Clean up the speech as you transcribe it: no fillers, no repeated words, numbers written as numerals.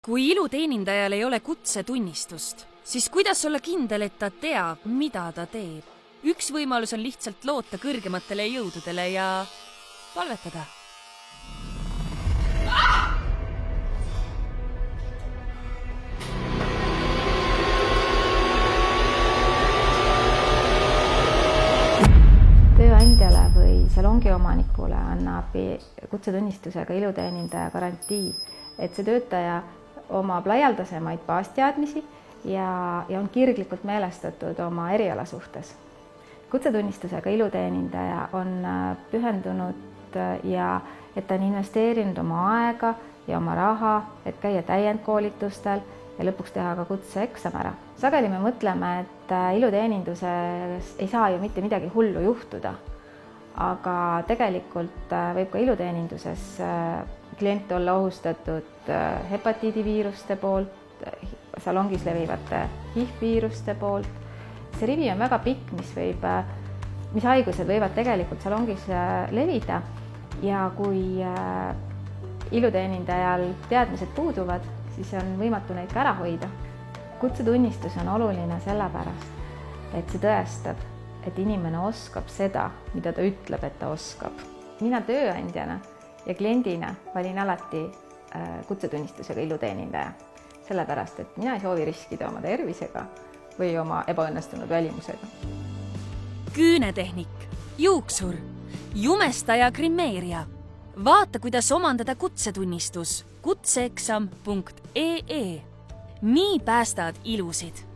Kui iluteenindajal ei ole kutsetunnistust, siis kuidas olla kindel, et ta teab, mida ta teeb? Üks võimalus on lihtsalt loota kõrgematele jõududele ja palvetada. Tööandjale või salongi omanikule annab kutsetunnistusega iluteenindaja garantii, et see töötaja omab laialdasemaid baasteadmisi ja on kirglikult meelestatud oma eriala suhtes. Kutsetunnistusega iluteenindaja on pühendunud ja et ta on investeerinud oma aega ja oma raha, et käia täiendkoolitustel ja lõpuks teha ka kutseeksam ära. Sageli me mõtleme, et iluteeninduses ei saa ju mitte midagi hullu juhtuda, aga tegelikult võib ka iluteeninduses klient olla ohustatud hepatiidiviiruste poolt, salongis levivate HIV-viiruste poolt. See rivi on väga pikk, mis haigused võivad tegelikult salongis levida ja kui iluteenindajal teadmised puuduvad, siis on võimatu neid ka ära hoida. Kutsetunnistus on oluline sellepärast, et see tõestab, et inimene oskab seda, mida ta ütleb, et ta oskab. Mina tööandjana ja kliendina valin alati kutsetunnistusega iluteenindaja, sellepärast, et mina ei soovi riskida oma tervisega või oma ebaõnnestunud välimusega. Küünetehnik, juuksur, jumestaja grimeeria. Vaata, kuidas omandada kutsetunnistus kutseeksam.ee. Nii päästad ilusid.